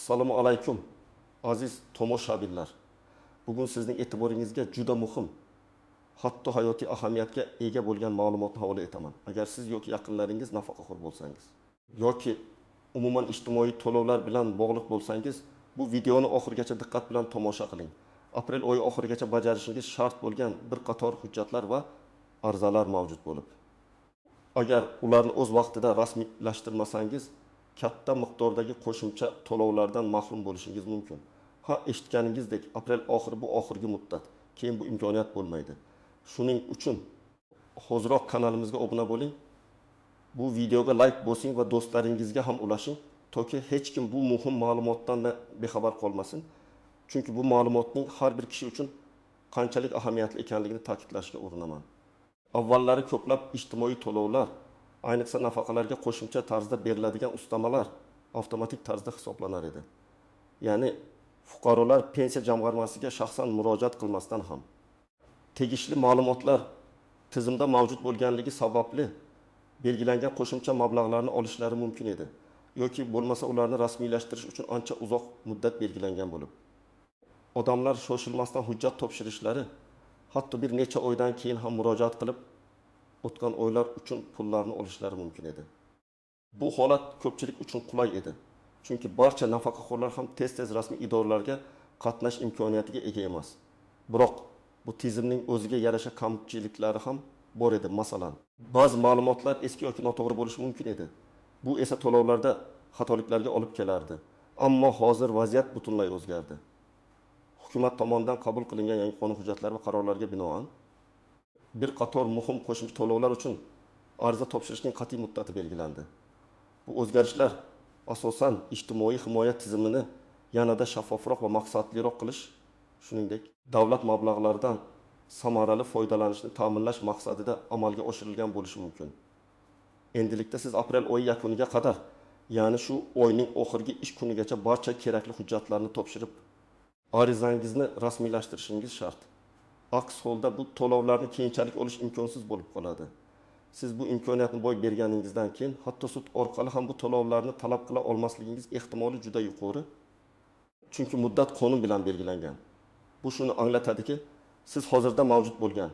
Assalomu alaykum aziz tomoshabinlar. Bugun sizning e'tiboringizga juda muhim, hatto hayotiy ahamiyatga ega bo'lgan ma'lumotni havola etaman. Agar siz yoki yaqinlaringiz nafaqaxo'r bo'lsangiz yoki umuman ijtimoiy to'lovlar bilan bog'liq bo'lsangiz, bu videoni oxirigacha diqqat bilan tomosha qiling. Aprel oyi oxirigacha bajarishingiz shart bo'lgan bir qator hujjatlar va arzalar mavjud bo'lib, agar ularni o'z vaqtida rasmiylashtirmasangiz, katta miqdordagi qo'shimcha to'lovlardan mahrum bo'lishingiz mumkin. Ha, eshitganingizdek, aprel oxiri bu oxirgi muddat. Keyin bu imkoniyat bo'lmaydi. Shuning uchun hozirroq kanalimizga obuna bo'ling. Bu videoga like bosing va do'stlaringizga ham ulashing, toki hech kim bu muhim ma'lumotdan bexabar qolmasin. Chunki bu ma'lumotning har bir kishi uchun qanchalik ahamiyatli ekanligini ta'kidlashga urinaman. Avvallari ko'plab ijtimoiy to'lovlar, ayniqsa nafaqalarga qo'shimcha tarzda beriladigan ustamalar avtomatik tarzda hisoblanar edi. Ya'ni fuqarolar pensiya jamg'armasiga shaxsan murojaat qilmasdan ham tegishli ma'lumotlar tizimda mavjud bo'lganligi sababli belgilangan qo'shimcha mablag'larni olishlari mumkin edi, yoki bo'lmasa ularni rasmiylashtirish uchun ancha uzoq muddat belgilangan bo'lib, odamlar shoshilmasdan hujjat topshirishlari, hatto bir necha oydan keyin ham murojaat qilib o'tgan oylar uchun pullarni olishlari mumkin edi. Bu holat ko'pchilik uchun qulay edi. Chunki barcha nafaqaxo'rlar ham tez-tez rasmiy idoralarga qatnash imkoniyatiga ega emas. Biroq bu tizimning o'ziga yarasha kamchiliklari ham bor edi. Masalan, ba'zi ma'lumotlar eski yoki noto'g'ri bo'lishi mumkin edi. Bu esa to'lovlarda xatoliklarga olib kelardi. Ammo hozir vaziyat butunlay o'zgardi. Hukumat tomonidan qabul qilingan yangi qonun hujjatlari va qarorlarga binoan bir qator muhim qo'shimcha to'lovlar uchun ariza topshirishning qat'iy muddati belgilandi. Bu o'zgarishlar asosan ijtimoiy himoya tizimini yanada shaffofroq va maqsadliroq qilish, shuningdek, davlat mablag'laridan samarali foydalanishni ta'minlash maqsadida amalga oshirilgan bo'lishi mumkin. Endilikda siz aprel oyi yakuniga qadar, ya'ni shu oyning oxirgi ish kunigacha barcha kerakli hujjatlarni topshirib, arizangizni rasmiylashtirishingiz shart. Aks holda bu to'lovlarni keyinchalik olish imkonsiz bo'lib qoladi. Siz bu imkoniyatni boy berganingizdan keyin hatto sud orqali ham bu to'lovlarni talab qila olmasligingiz ehtimoli juda yuqori. Chunki muddat qonun bilan belgilangan. Bu shuni anglatadiki, siz hozirda mavjud bo'lgan,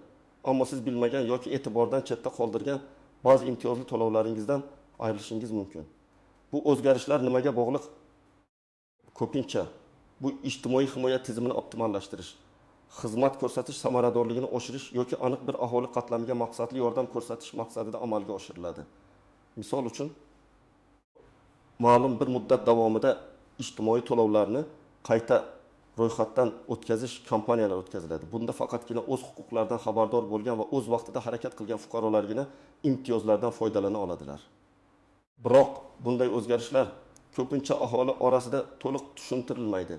ammo siz bilmagan yoki e'tibordan chetda qoldirgan ba'zi imtiyozli to'lovlaringizdan ayrilishingiz mumkin. Bu o'zgarishlar nimaga bog'liq? Ko'pincha bu ijtimoiy himoya tizimini optimallashtirish, xizmat ko'rsatish samaradorligini oshirish yoki aniq bir aholi qatlamiga maqsadli yordam ko'rsatish maqsadida amalga oshiriladi. Misol uchun, ma'lum bir muddat davomida ijtimoiy to'lovlarni qayta ro'yxatdan o'tkazish kampaniyalari o'tkaziladi. Bunda faqatgina o'z huquqlaridan xabardor bo'lgan va o'z vaqtida harakat qilgan fuqarolargina imtiyozlardan foydalana oladilar. Biroq bunday o'zgarishlar ko'pincha aholi orasida to'liq tushuntirilmaydi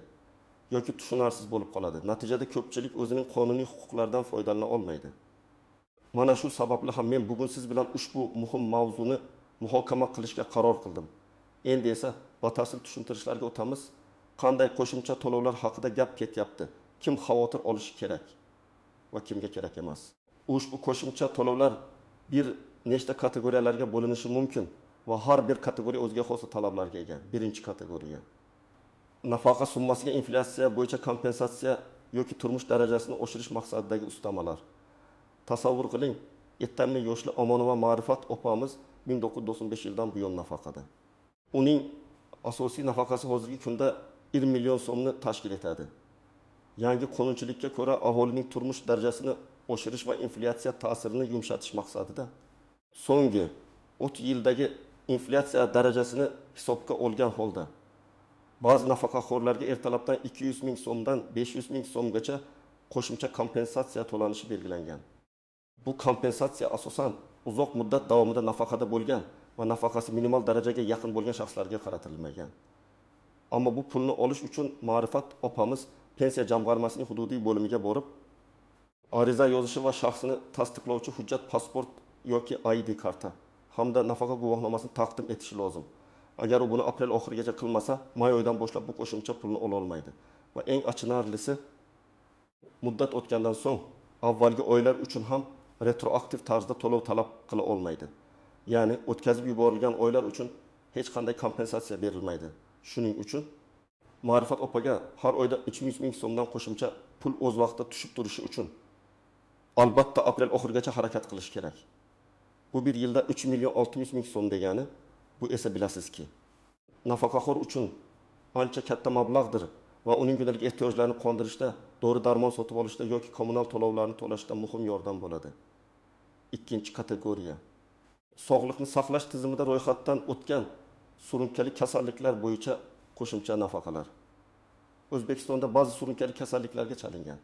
yoki tushunarsiz bo'lib qoladi. Natijada ko'pchilik o'zining qonuniy huquqlaridan foydalana olmaydi. Mana shu sababli ham men bugun siz bilan ushbu muhim mavzuni muhokama qilishga qaror qildim. Endi esa batafsil tushuntirishlarga o'tamiz. Qanday qo'shimcha to'lovlar haqida gap ketyapti? Kim xavotir olishi kerak va kimga kerak emas? Ushbu qo'shimcha to'lovlar bir nechta kategoriyalarga bo'linishi mumkin va har bir kategoriya o'ziga xos talablarga ega. Birinchi kategoriya: nafaqa summasiga inflyatsiya bo'yicha kompensatsiya yoki turmush darajasini oshirish maqsadidagi ustamalar. Tasavvur qiling, 70 yoshli Omonova Ma'rifat opamiz 1995 yildan buyon nafaqada. Uning asosiy nafaqasi hozirgi kunda 1 million so'mni tashkil etadi. Yangi qonunchilikka ko'ra aholining turmush darajasini oshirish va inflyatsiya ta'sirini yumshatish maqsadida so'nggi 30 yildagi inflyatsiya darajasini hisobga olgan holda ba'zi nafaqaxo'rlarga ertalabdan 200 ming so'mdan 500 ming so'mgacha qo'shimcha kompensatsiya to'lanishi belgilangan. Bu kompensatsiya asosan uzoq muddat davomida nafaqada bo'lgan va nafaqasi minimal darajaga yaqin bo'lgan shaxslarga qaratilmagan. Ammo bu pulni olish uchun Ma'rifat opamiz pensiya jamg'armasining hududiy bo'limiga borib, ariza yozishi va shaxsini tasdiqlovchi hujjat, pasport yoki ID karta hamda nafaqa guvohnomasini taqdim etishi lozim. Agar u buni aprel oxirigacha qilmasa, may oyidan boshlab bu qo'shimcha pulni ola olmaydi. Va eng achinarlisi, muddat o'tgandan so'ng avvalgi oylar uchun ham retroaktiv tarzda to'lov talab qila olmaydi. Ya'ni o'tkazib yuborilgan oylar uchun hech qanday kompensatsiya berilmaydi. Shuning uchun Ma'rifat opaga har oyda 300 ming so'mdan qo'shimcha pul o'z vaqtida tushib turishi uchun albatta aprel oxirigacha harakat qilish kerak. Bu bir yilda 3 million 600 ming so'm degani, bu esa bilasizki, nafaqaxo'r uchun ancha katta mablag'dir va uning kundalik ehtiyojlarini qondirishda, dori-darmon sotib olishda yoki kommunal to'lovlarni to'lashda muhim yordam bo'ladi. Ikkinchi kategoriya. Sog'liqni saqlash tizimida ro'yxatdan o'tgan surunkali kasalliklar bo'yicha qo'shimcha nafaqalar. O'zbekistonda ba'zi surunkali kasalliklarga chalingan,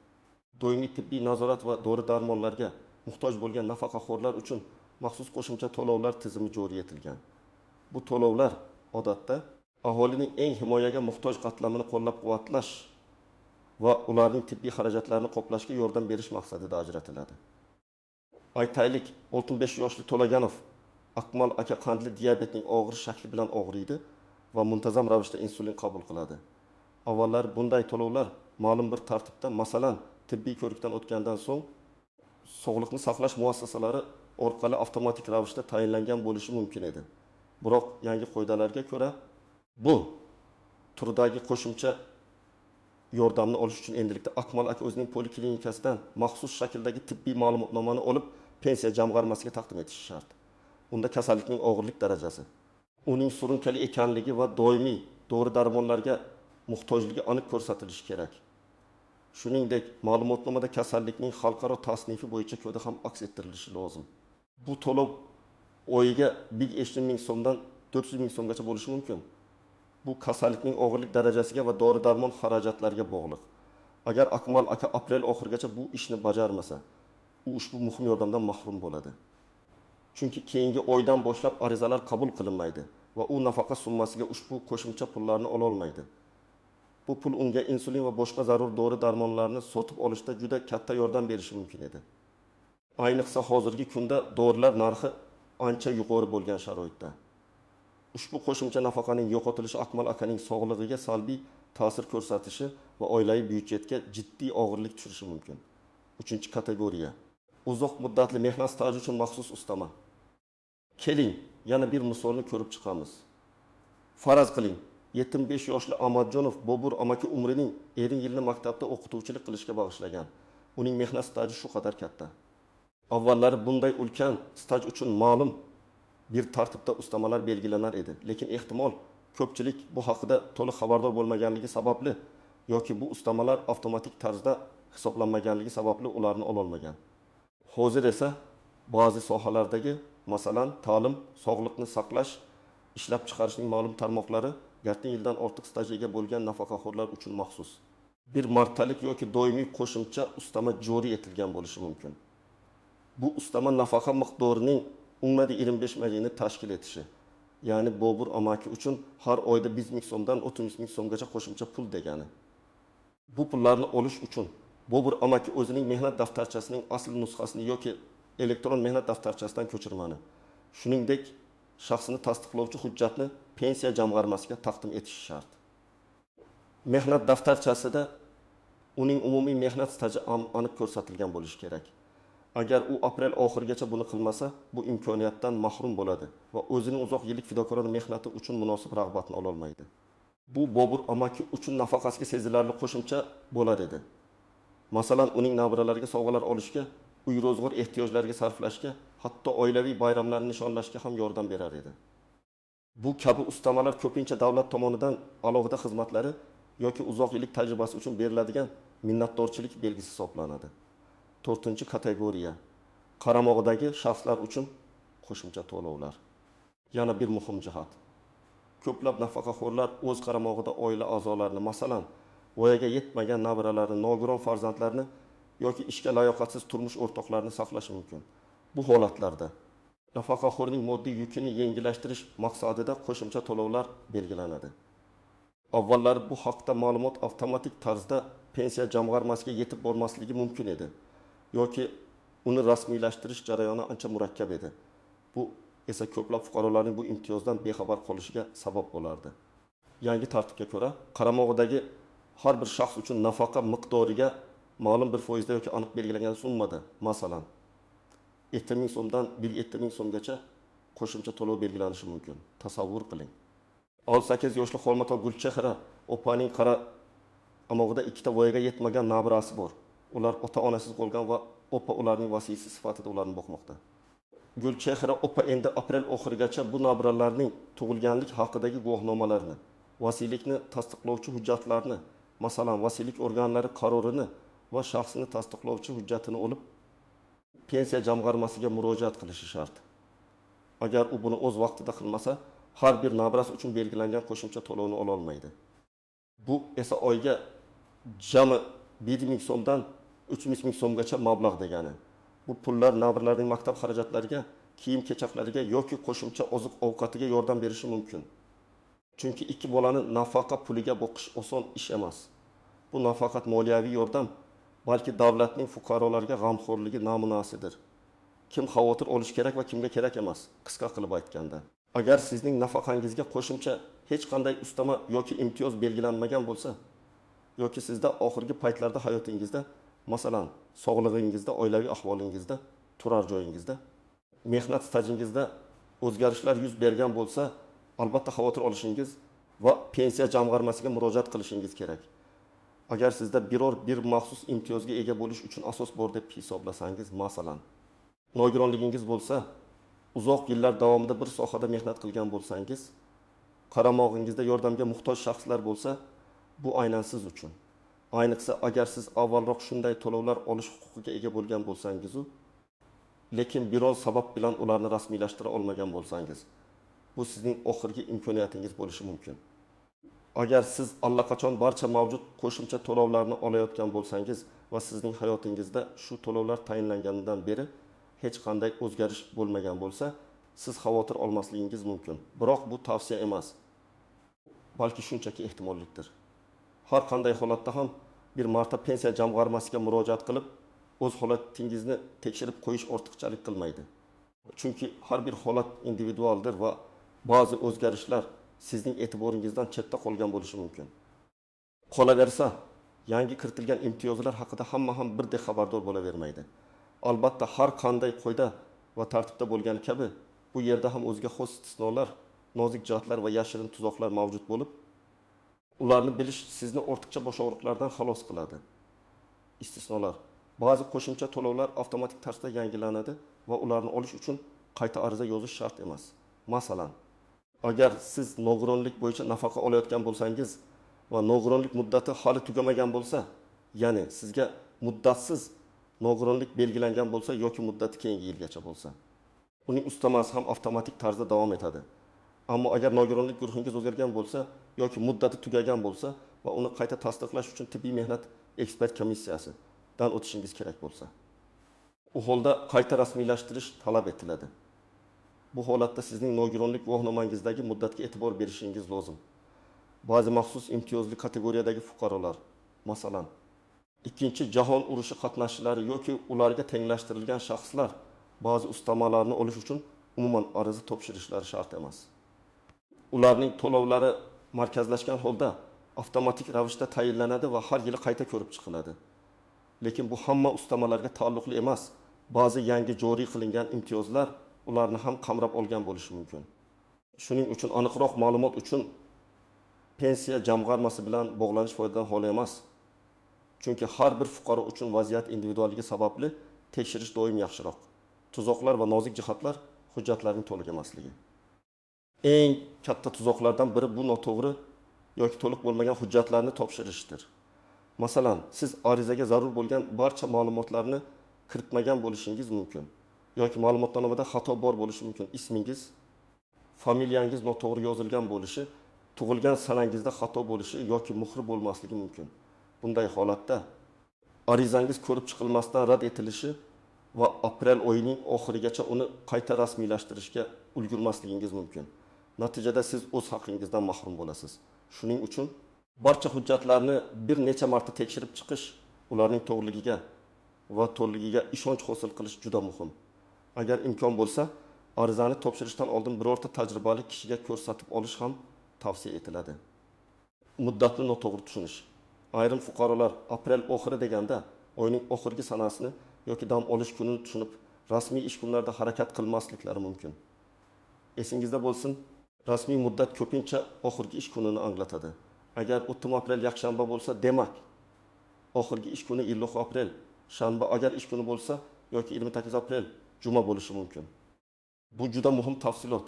doimiy tibbiy nazorat va dori-darmonlarga muhtoj bo'lgan nafaqaxo'rlar uchun maxsus qo'shimcha to'lovlar tizimi joriy etilgan. Bu to'lovlar odatda aholining eng himoyaga muhtoj qatlamini qo'llab-quvvatlash va ularning tibbiy xarajatlarini qoplashga yordam berish maqsadida ajratiladi. Aytaylik, 65 yoshli To'laganov Akmal aka qandli diabetning og'ir shakli bilan og'riydi va muntazam ravishda insulin qabul qiladi. Avvallar bunday to'lovlar ma'lum bir tartibda, masalan, tibbiy ko'rikdan o'tgandan so'ng sog'liqni saqlash muassasalari orqali avtomatik ravishda tayinlangan bo'lishi mumkin edi. Biroq yangi qoidalarga ko'ra bu turdagi qo'shimcha yordamni olish uchun endilikda Akmal aka o'zining poliklinikasidan maxsus shakldagi tibbiy ma'lumotnomani olib pensiya jamg'armasiga taqdim etishi shart. Unda kasallikning og'irlik darajasi, uning surunkali ekanligi va doimiy dori-darmonlarga muhtojligi aniq ko'rsatilishi kerak. Shuningdek, ma'lumotnomada kasallikning xalqaro tasnifi bo'yicha ko'da ham aks ettirilishi lozim. Bu to'lov oyiga 150 ming so'mdan 400 ming so'mgacha bo'lishi mumkin. Bu kasallikning og'irlik darajasiga va dori-darmon xarajatlariga bog'liq. Agar Akmal aka aprel oxirigacha bu ishni bajarmasa, u ushbu muhim yordamdan mahrum bo'ladi. Chunki keyingi oydan boshlab arizalar qabul qilinmaydi va u nafaqa summasiga ushbu qo'shimcha pullarni ola olmaydi. Bu pul unga insulin va boshqa zarur dori-darmonlarni sotib olishda juda katta yordam berishi mumkin edi. Ayniqsa hozirgi kunda dorilar narxi ancha yuqori bo'lgan sharoitda. Ushbu qo'shimcha nafaqaning yo'qotilishi Akmal akaning sog'lig'iga salbiy ta'sir ko'rsatishi va oilaviy byudjetga jiddiy og'irlik tushirishi mumkin. 3-kategoriya. Uzoq muddatli mehnat staji uchun maxsus ustama. Keling, yana bir misolni ko'rib chiqamiz. Faraz qiling, 75 yoshli Amadjonov Bobur amaki umrining 50 yilni maktabda o'qituvchilik qilishga bag'ishlagan. Uning mehnat staji shu qadar katta. Avvallari bunday ulkan staj uchun ma'lum bir tartibda ustamalar belgilanar edi, lekin ehtimol ko'pchilik bu haqida to'liq xabardor bo'lmaganligi sababli yoki bu ustamalar avtomatik tarzda hisoblanmaganligi sababli ularni ola olmagan. Hozir esa ba'zi sohalardagi, masalan, ta'lim, sog'liqni saqlash, ishlab chiqarishning ma'lum tarmoqlari yartim yildan ortiq stajga bo'lgan nafaqaxo'rlar uchun maxsus bir martalik yoki doimiy qo'shimcha ustama joriy etilgan bo'lishi mumkin. Bu ustama nafaqa miqdorining 25 millionini tashkil etishi, ya'ni Bobur amaki uchun har oyda 100 ming so'mdan 30 ming so'mgacha qo'shimcha pul degani. Bu pullarni olish uchun Bobur amaki o'zining mehnat daftarchasining asl nusxasini yoki elektron mehnat daftarchasidan ko'chirmani, shuningdek shaxsini tasdiqlovchi hujjatni pensiya jamg'armasiga taqdim etishi shart. Mehnat daftarchasida uning umumiy mehnat staji aniq ko'rsatilgan bo'lishi kerak. Agar u aprel oxirigacha buni qilmasa, bu imkoniyatdan mahrum bo'ladi va o'zining uzoq yillik fidokorona mehnati uchun munosib rag'batni ola olmaydi. Bu Bobur amaki uchun nafaqasiga sezilarli qo'shimcha bo'lar edi. Masalan, uning nabiralariga sovg'alar olishga, uy ro'zg'or ehtiyojlariga sarflashga, hatto oilaviy bayramlarni nishonlashga ham yordam berar edi. Bu kabi ustamalar ko'pincha davlat tomonidan alohida xizmatlari yoki uzoq yillik tajribasi uchun beriladigan minnatdorchilik belgisi hisoblanadi. 4-kategoriya. Qaramog'idagi shaxslar uchun qo'shimcha to'lovlar. Yana bir muhim jihat. Ko'plab nafaqaxo'rlar o'z qaramog'ida oila a'zolarini, masalan, voyaga yetmagan nabiralarini, nogiron farzandlarini yoki ishga layoqatsiz turmush o'rtoqlarini saqlashi mumkin. Bu holatlarda nafaqaxo'rning moddiy yukini yengillashtirish maqsadida qo'shimcha to'lovlar belgilanadi. Avvallari bu haqda ma'lumot avtomatik tarzda pensiya jamg'armasiga yetib bormasligi mumkin edi yoki uni rasmiylashtirish jarayoni ancha murakkab edi. Bu esa ko'plab fuqarolarning bu imtiyozdan bexabar qolishiga sabab bo'lardi. Yangi tartibga ko'ra, qaramog'idagi har bir shaxs uchun nafaqa miqdoriga ma'lum bir foizda yoki aniq belgilangan summada, masalan, 70 ming so'mdan 170 ming so'mgacha qo'shimcha to'lov belgilanishi mumkin. Tasavvur qiling. 18 yoshli Xolmato Gulchehra Opaning qara amog'ida ikkita voyaga yetmagan nabirasi bor. Ular ota-onasiz qolgan va opa ularning vasiysi sifatida ularni boqmoqda. Gulchehra opa endi aprel oxirigacha bu nabiralarning tug'ilganlik haqidagi guvohnomalarni, vasiylikni tasdiqlovchi hujjatlarni, masalan, vasiylik organlari qarorini va shaxsini tasdiqlovchi hujjatini olib, pensiya jamg'armasiga murojaat qilishi shart. Agar u buni o'z vaqtida qilmasa, har bir nabirasi uchun belgilangan qo'shimcha to'lovni ola olmaydi. Bu esa oyga jami 7.000 so'mdan 3.000 so'mgacha mablag' degani. Bu pullar nabirlarning maktab xarajatlariga, kiyim-kechaqlariga yoki qo'shimcha oziq-ovqatiga yordam berishi mumkin. Chunki ikki bolani nafaqa puliga boqish oson ish emas. Bu nafaqat moliyaviy yordam, balki davlatning fuqarolarga g'amxo'rligi namunasidir. Kim xavotir olish kerak va kimga kerak emas, qisqa qilib aytganda. Agar sizning nafaqangizga qo'shimcha hech qanday ustama yoki imtiyoz belgilanmagan bo'lsa, yoki sizda oxirgi paytlarda hayotingizda, masalan, sog'lig'ingizda, oilaviy ahvolingizda, turar joyingizda, mehnat stajingizda o'zgarishlar yuz bergan bo'lsa, albatta xavotir olishingiz va pensiya jamg'armasiga murojaat qilishingiz kerak. Agar sizda bir maxsus imtiyozga ega bo'lish uchun asos bor deb hisoblasangiz, masalan, nogironligingiz bo'lsa, uzoq yillar davomida bir sohada mehnat qilgan bo'lsangiz, qaramog'ingizda yordamga muhtoj shaxslar bo'lsa, bu aynan siz uchun. Ayniqsa agar siz avvalroq shunday to'lovlar olish huquqiga ega bo'lgan bo'lsangiz, lekin biroz sabab bilan ularni rasmiylashtira olmagan bo'lsangiz, bu sizning oxirgi imkoniyatingiz bo'lishi mumkin. Agar siz allaqachon barcha mavjud qo'shimcha to'lovlarni olayotgan bo'lsangiz va sizning hayotingizda shu to'lovlar tayinlanganidan beri hech qanday o'zgarish bo'lmagan bo'lsa, siz xavotir olmasligingiz mumkin. Biroq bu tavsiya emas. Balki shunchaki ehtimollikdir. Har qanday holatda ham bir marta pensiya jamg'armasiga murojaat qilib, o'z holatingizni tekshirib qo'yish ortiqchalik qilmaydi. Chunki har bir holat individualdir va ba'zi o'zgarishlar sizning e'tiboringizdan chetda qolgan bo'lishi mumkin. Qolaversa, yangi kiritilgan imtiyozlar haqida hamma ham birdek xabardor bo'lavermaydi. Albatta har qanday qoida va tartibda bo'lgani kabi, bu yerda ham o'ziga xos istisnolar, nozik jihatlar va yashirin tuzoqlar mavjud bo'lib, ularni bilish sizni ortiqcha bosh og'riqlardan xalos qiladi. Istisnolar: ba'zi qo'shimcha to'lovlar avtomatik tarzda yangilanadi va ularni olish uchun qayta ariza yozish shart emas. Masalan, agar siz nogironlik bo'yicha nafaqa olayotgan bo'lsangiz va nogironlik muddati hali tugamagan bo'lsa, ya'ni sizga muddatsiz nogironlik belgilangan bo'lsa yoki muddati keyingi yilgacha bo'lsa, uning ustamasi ham avtomatik tarzda davom etadi. Ammo agar nogironlik guruhingiz o'zgargan bo'lsa yoki muddati tugagan bo'lsa va uni qayta tasdiqlash uchun tibbiy mehnat ekspert komissiyasidan o'tishingiz kerak bo'lsa, u holda qayta rasmiylashtirish talab etiladi. Bu holatda sizning nogironlik guvohnomangizdagi muddatga e'tibor berishingiz lozim. Ba'zi maxsus imtiyozli kategoriyadagi fuqarolar, masalan, Ikkinchi jahon urushi qatnashchilari yoki ularga tenglashtirilgan shaxslar ba'zi ustamalarni olish uchun umuman ariza topshirishlari shart emas. Ularning to'lovlari markazlashgan holda avtomatik ravishda tayinlanadi va har yili qayta ko'rib chiqiladi. Lekin bu hamma ustamalarga taalluqli emas. Ba'zi yangi joriy qilingan imtiyozlar ularni ham qamrab olgan bo'lishi mumkin. Shuning uchun aniqroq ma'lumot uchun pensiya jamg'armasi bilan bog'lanish foydadan xoli emas. Chunki har bir fuqaro uchun vaziyat individualligi sababli tekshirish doim yaxshiroq. Tuzoqlar va nozik jihatlar hujjatlarning to'liq emasligi. Eng katta tuzoqlardan biri bu noto'g'ri yoki to'liq bo'lmagan hujjatlarni topshirishdir. Masalan, siz arizaga zarur bo'lgan barcha ma'lumotlarni kiritmagan bo'lishingiz mumkin yoki ma'lumotnomada xato bor bo'lishi mumkin. Ismingiz, familiyangiz noto'g'ri yozilgan bo'lishi, tug'ilgan sanangizda xato bo'lishi yoki muhri bo'lmasligi mumkin. Bunday holatda arizangiz ko'rib chiqilmasdan rad etilishi va aprel oyining oxirigacha uni qayta rasmiylashtirishga ulgurmasligingiz mumkin. Natijada siz o'z haqingizdan mahrum bo'lasiz. Shuning uchun barcha hujjatlarni bir necha marta tekshirib chiqish, ularning to'g'riligiga va to'ligiga ishonch hosil qilish juda muhim. Agar imkon bo'lsa, arizani topshirishdan oldin birorta tajribali kishiga ko'rsatib olish ham tavsiya etiladi. Muddatni noto'g'ri tushunish. Ayrim fuqarolar aprel oxiri deganda oyning oxirgi sanasini yoki dam olish kunini tushunib, rasmiy ish kunlarida harakat qilmasliklari mumkin. Esingizda bo'lsin, rasmiy muddat ko'pincha oxirgi ish kunini anglatadi. Agar 30 aprel yakshanba bo'lsa, demak oxirgi ish kuni 20 aprel shanba, agar ish kuni bo'lsa yoki 28 aprel juma bo'lishi mumkin. Bu juda muhim tafsilot.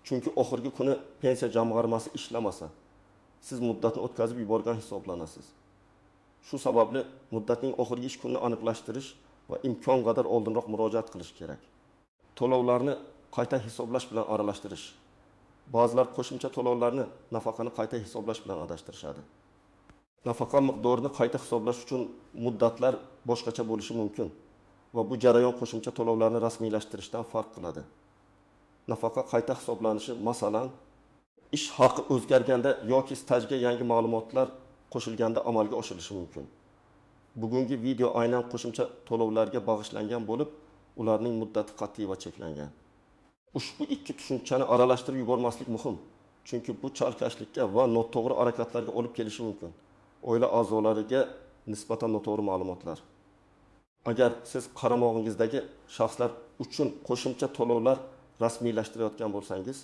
Chunki oxirgi kuni pensiya jamg'armasi ishlamasa, siz muddatni o'tkazib yuborgan hisoblanasiz. Shu sababli muddatning oxirgi ish kunini aniqlashtirish va imkon qadar oldinroq murojaat qilish kerak. To'lovlarni qayta hisoblash bilan aralashtirish. Ba'zilar qo'shimcha to'lovlarni nafaqani qayta hisoblash bilan adashtirishadi. Nafaqa miqdorini qayta hisoblash uchun muddatlar boshqacha bo'lishi mumkin va bu jarayon qo'shimcha to'lovlarni rasmiylashtirishdan farq qiladi. Nafaqa qayta hisoblanishi, masalan, ish haqi o'zgarganda yoki stajga yangi ma'lumotlar qo'shilganda amalga oshirilishi mumkin. Bugungi video aynan qo'shimcha to'lovlarga bag'ishlangan bo'lib, ularning muddati qat'iy va cheklangan. Ushbu ikki tushunchani aralashtirib yubormaslik muhim, chunki bu chalkashlikka va noto'g'ri harakatlarga olib kelishi mumkin. Oila a'zolariga nisbatan noto'g'ri ma'lumotlar. Agar siz qaramog'ingizdagi shaxslar uchun qo'shimcha to'lovlar rasmiylashtirayotgan bo'lsangiz,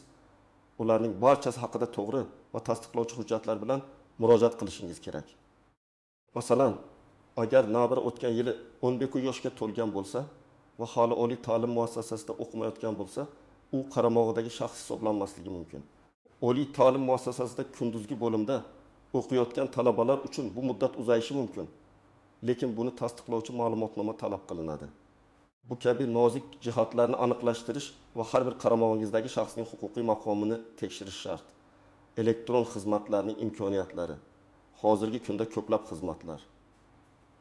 ularning barchasi haqida to'g'ri va tasdiqlovchi hujjatlar bilan murojaat qilishingiz kerak. Masalan, agar nabira o'tgan yili 12 yoshga to'lgan bo'lsa va hali oliy ta'lim muassasasida o'qimayotgan bo'lsa, u qaramog'idagi shaxs hisoblanmasligi mumkin. Oliy ta'lim muassasasida kunduzgi bo'limda o'qiyotgan talabalar uchun bu muddat uzayishi mumkin, lekin buni tasdiqlovchi ma'lumotnoma talab qilinadi. Bu kabi nozik jihatlarni aniqlashtirish va har bir qaramog'ingizdagi shaxsning huquqiy maqomini tekshirish shart. Elektron xizmatlarning imkoniyatlari. Hozirgi kunda ko'plab xizmatlar.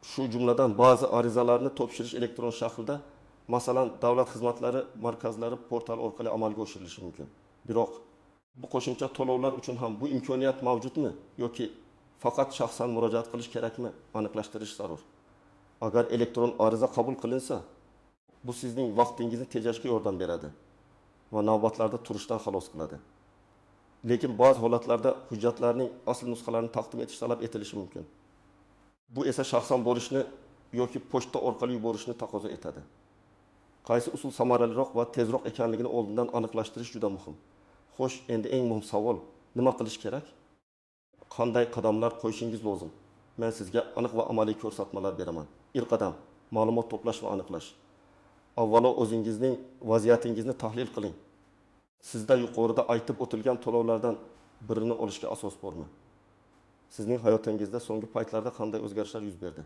Shu jumladan ba'zi arizalarni topshirish elektron shaklda, masalan, davlat xizmatlari markazlari portal orqali amalga oshirilishi mumkin. Biroq bu qo'shimcha to'lovlar uchun ham bu imkoniyat mavjudmi yoki faqat shaxsan murojaat qilish kerakmi, aniqlashtirish zarur. Agar elektron ariza qabul qilinsa, bu sizning vaqtingizni tejashga yordam beradi va navbatlarda turishdan xalos qiladi. Lekin ba'zi holatlarda hujjatlarning asl nusxalarini taqdim etish talab etilishi mumkin. Bu esa shaxsan bo'lishni yoki pochta orqali yuborishni taqozo etadi. Qaysi usul samaraliroq va tezroq ekanligini oldindan aniqlashtirish juda muhim. Xo'sh, endi eng muhim savol, nima qilish kerak? Qanday qadamlar qo'yishingiz lozim? Men sizga aniq va amaliy ko'rsatmalar beraman. Ilk qadam, ma'lumot to'plash va aniqlash. Avvalo o'zingizning vaziyatingizni tahlil qiling. Sizda yuqorida aytib o'tilgan to'lovlardan birini olishga asos bormi? Sizning hayotingizda so'nggi paytlarda qanday o'zgarishlar yuz berdi?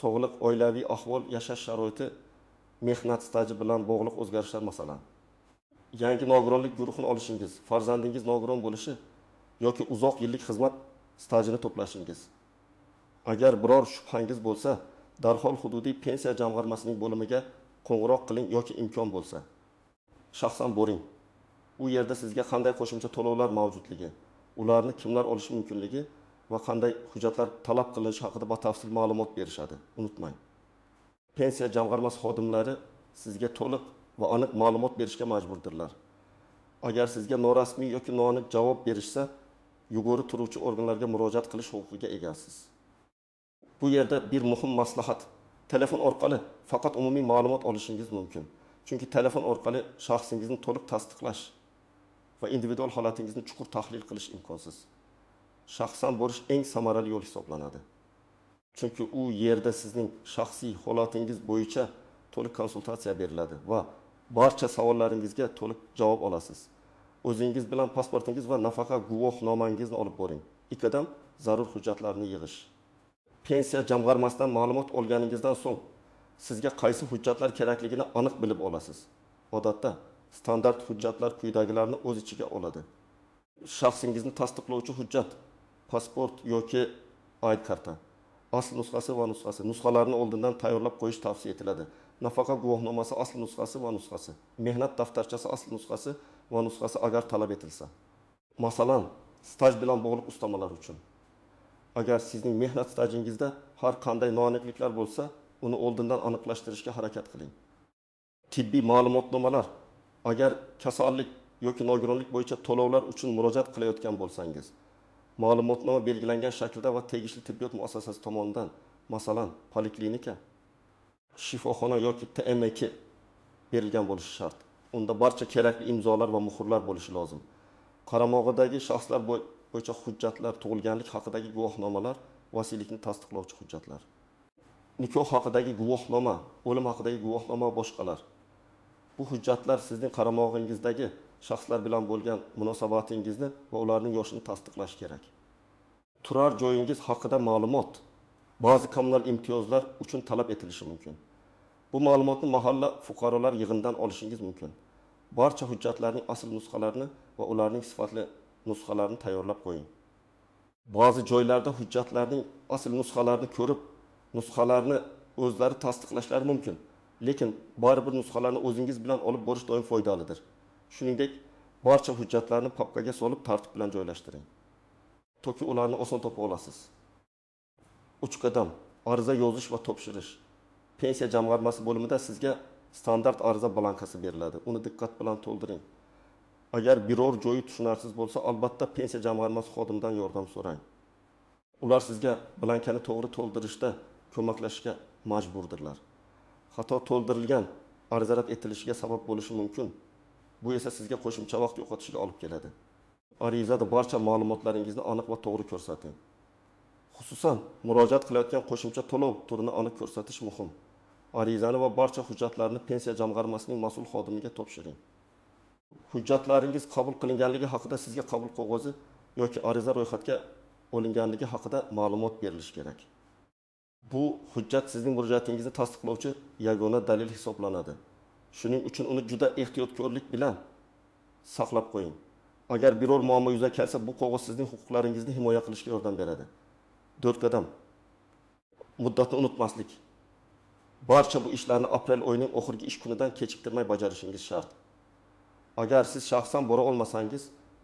Sog'liq, oilaviy ahvol, yashash sharoiti, mehnat staji bilan bog'liq o'zgarishlar masalan. Yangi nogironlik guruhini olishingiz, farzandingiz nogiron bo'lishi yoki uzoq yillik xizmat stajini to'plashingiz. Agar biror shubhangiz bo'lsa, darhol hududiy pensiya jamg'armasining bo'limiga qo'ng'iroq qiling yoki imkon bo'lsa, shaxsan boring. U yerda sizga qanday qo'shimcha to'lovlar mavjudligi, ularni kimlar olishi mumkinligi va qanday hujjatlar talab qilinishi haqida batafsil ma'lumot berishadi. Unutmang. Pensiya jamg'armasi xodimlari sizga to'liq va aniq ma'lumot berishga majburdirlar. Agar sizga norasmiy yoki noaniq javob berishsa, yuqori turuvchi organlarga murojaat qilish huquqiga egasiz. Bu yerda bir muhim maslahat. Telefon orqali faqat umumiy ma'lumot olishingiz mumkin. Chunki telefon orqali shaxsingizni to'liq tasdiqlash va individual holatingizni chuqur tahlil qilish imkonsiz. Shaxsan borish eng samarali yo'l hisoblanadi. Chunki u yerda sizning shaxsiy holatingiz bo'yicha to'liq konsultatsiya beriladi va barcha savollaringizga to'liq javob olasiz. O'zingiz bilan pasportingiz va nafaqa guvohnomangizni olib boring. Ikkidan zarur hujjatlarni yig'ish. Pensiya jamg'armasidan ma'lumot olganingizdan so'ng sizga qaysi hujjatlar kerakligini aniq bilib olasiz. Odatda standart hujjatlar quyidagilarni o'z ichiga oladi. Shaxsingizni tasdiqlovchi hujjat, pasport yoki ID karta, asl nusxasi va nusxasi. Nusxalarni oldindan tayyorlab qo'yish tavsiya etiladi. Nafaqa guvohnomasi asl nusxasi va nusxasi. Mehnat daftarchasi asl nusxasi va nusxasi agar talab etilsa. Masalan, staj bilan bog'liq ustamalar uchun. Agar sizning mehnat stajingizda har qanday noaniqliklar bo'lsa, uni oldindan aniqlashtirishga harakat qiling. Tibbiy ma'lumotnomalar. Agar kasallik yoki nogironlik bo'yicha to'lovlar uchun murojaat qilayotgan bo'lsangiz, ma'lumotnoma belgilangan shaklda va tegishli tibbiyot muassasasi tomonidan, masalan, poliklinika, shifoxona yoki TMK berilgan bo'lishi shart. Unda barcha kerakli imzolar va muhrlar bo'lishi lozim. Qaramog'idagi shaxslar bo'yicha hujjatlar, tug'ilganlik haqidagi guvohnomalar, vasiylikni tasdiqlovchi hujjatlar. Nikoh haqidagi guvohnoma, o'lim haqidagi guvohnoma va boshqalar. Bu hujjatlar sizning qaramog'ingizdagi shaxslar bilan bo'lgan munosabatingizni va ularning yoshini tasdiqlash kerak. Turar joyingiz haqida ma'lumot ba'zi kommunal imtiyozlar uchun talab etilishi mumkin. Bu ma'lumotni mahalla fuqarolar yig'inidan olishingiz mumkin. Barcha hujjatlarning asl nusxalarini va ularning sifatli nusxalarini tayyorlab qo'ying. Ba'zi joylarda hujjatlarning asl nusxalarini ko'rib, nusxalarni o'zlari tasdiqlashlari mumkin. Lekin baribir nusxalarni o'zingiz bilan olib borish doim foydalidir. Shuningdek, barcha hujjatlarni papkaga solib tartib bilan joylashtiring. Toki ularni oson topa olasiz. 3 qadam: ariza yozish va topshirish. Pensiya jamg'armasi bo'limida sizga standart ariza blankasi beriladi. Uni diqqat bilan to'ldiring. Agar biror joyi tushunarsiz bo'lsa, albatta pensiya jamg'armasi xodimidan yordam so'rang. Ular sizga blankani to'g'ri to'ldirishda ko'maklashishga majburdirlar. Xato to'ldirilgan ariza rad etilishiga sabab bo'lishi mumkin. Bu esa sizga qo'shimcha vaqt yo'qotishiga olib keladi. Arizada barcha ma'lumotlaringizni aniq va to'g'ri ko'rsating. Xususan, murojaat qilayotgan qo'shimcha to'lov turini aniq ko'rsatish muhim. Arizani va barcha hujjatlarni pensiya jamg'armasining mas'ul xodimiga topshiring. Hujjatlaringiz qabul qilinganligi haqida sizga qabul qog'ozi yoki ariza ro'yxatga olinganligi haqida ma'lumot berilishi kerak. Bu hujjat sizning murojaatingizni tasdiqlovchi yagona dalil hisoblanadi. Shuning uchun uni juda ehtiyotkorlik bilan saqlab qo'ying. Agar biror muammo yuzaga kelsa, bu qog'oz sizning huquqlaringizni himoya qilishga yordam beradi. 4 qadam. Muddatni unutmaslik. Barcha bu ishlarni aprel oyining oxirgi ish kunidan kechiktirmay bajarishingiz shart. Agar siz shaxsan bora olmasangiz,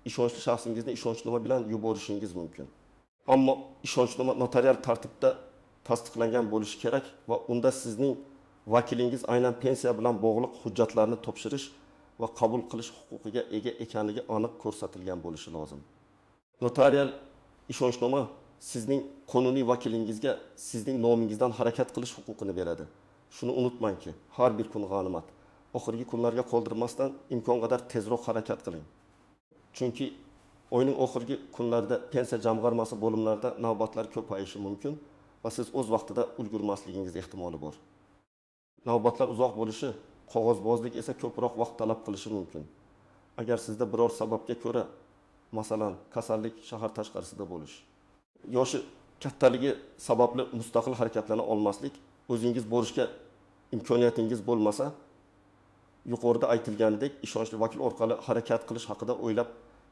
ishonchli shaxsingizni ishonchnoma bilan yuborishingiz mumkin. Ammo ishonchnoma notarial tartibda tasdiqlangan bo'lishi kerak va unda sizning vakilingiz aynan pensiya bilan bog'liq hujjatlarni topshirish va qabul qilish huquqiga ega ekanligi aniq ko'rsatilgan bo'lishi lozim. Notarial ishonchnoma sizning qonuniy vakilingizga sizning nomingizdan harakat qilish huquqini beradi. Shuni unutmangki, har bir kun g'animat. Oxirgi kunlarga qoldirmasdan imkon qadar tezroq harakat qiling. Chunki oyning oxirgi kunlarida pensiya jamg'armasi bo'limlarida navbatlar ko'payishi mumkin va siz o'z vaqtida ulgurmasligingiz ehtimoli bor. Navbatlar uzoq bo'lishi, qog'ozbozlik esa ko'proq vaqt talab qilishi mumkin. Agar sizda biror sababga ko'ra, masalan, kasallik, shahar tashqarisida bo'lish, yoshi kattaligi sababli mustaqil harakatlana olmaslik, o'zingiz borishga imkoniyatingiz bo'lmasa, yuqorida aytilganidek ishonchli vakil orqali harakat qilish haqida o'ylab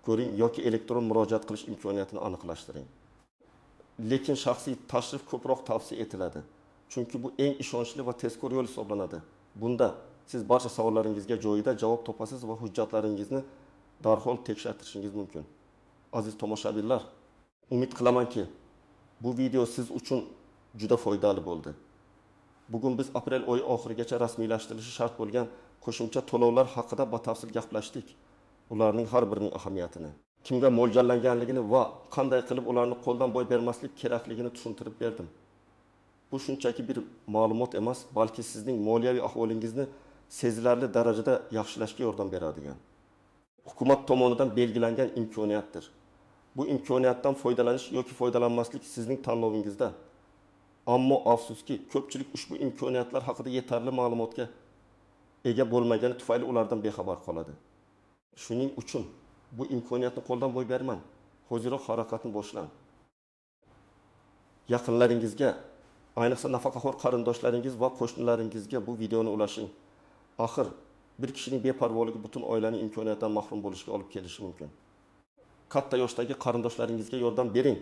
ko'ring yoki elektron murojaat qilish imkoniyatini aniqlashtiring. Lekin shaxsiy tashrif ko'proq tavsiya etiladi. Chunki bu eng ishonchli va tezkor yo'l hisoblanadi. Bunda siz barcha savollaringizga joyida javob topasiz va hujjatlaringizni darhol tekshirtirishingiz mumkin. Aziz tomoshabinlar, umid qilamanki, bu video siz uchun juda foydali bo'ldi. Bugun biz aprel oyi oxirigacha rasmiylashtirilishi shart bo'lgan qo'shimcha to'lovlar haqida batafsil gaplashdik. Ularning har birining ahamiyatini, kimga mo'ljallanganligini va qanday qilib ularni qo'ldan boy bermaslik kerakligini tushuntirib berdim. Bu shunchaki bir ma'lumot emas, balki sizning moliyaviy ahvolingizni sezilarli darajada yaxshilashga yordam beradigan, hukumat tomonidan belgilangan imkoniyatdir. Bu imkoniyatdan foydalanish yoki foydalanmaslik sizning tanlovingizda. Ammo afsuski, ko'pchilik ushbu imkoniyatlar haqida yetarli ma'lumotga ega bo'lmagani tufayli ulardan bexabar qoladi. Shuning uchun bu imkoniyatni qo'ldan boy bermang. Hoziroq harakatni boshlang. Yaqinlaringizga, ayniqsa nafaqaxo'r qarindoshlaringiz va qo'shnilaringizga bu videoni ulashing. Axir bir kishining beparvoligi butun oilaning imkoniyatdan mahrum bo'lishiga olib kelishi mumkin. Katta yoshdagi qarindoshlaringizga yordam bering.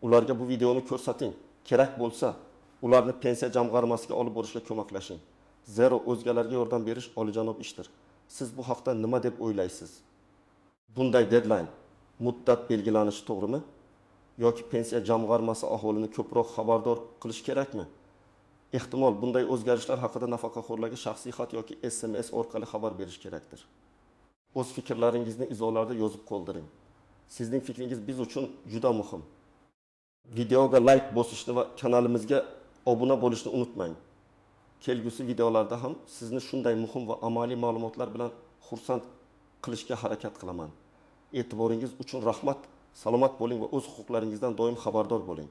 Ularga bu videoni ko'rsating. Kerak bo'lsa, ularni pensiya jamg'armasiga olib borishga ko'maklashing. Zero o'zgalarga yordam berish olijanob ishdir. Siz bu haqda nima deb o'ylaysiz? Bunday deadline, muddat belgilanishi to'g'rimi? Yoki pensiya jamg'armasi aholini ko'proq xabardor qilish kerakmi? Ehtimol bunday o'zgarishlar haqida nafaqaxo'rlarga shaxsiy xat yoki SMS orqali xabar berish kerakdir. O'z fikrlaringizni izohlarda yozib qoldiring. Sizning fikringiz biz uchun juda muhim. Videoga like bosishni va kanalimizga obuna bo'lishni unutmang. Kelgusi videolarda ham sizni shunday muhim va amaliy ma'lumotlar bilan xursand qilishga harakat qilaman. E'tiboringiz uchun rahmat. Salomat bo'ling va o'z huquqlaringizdan doim xabardor bo'ling.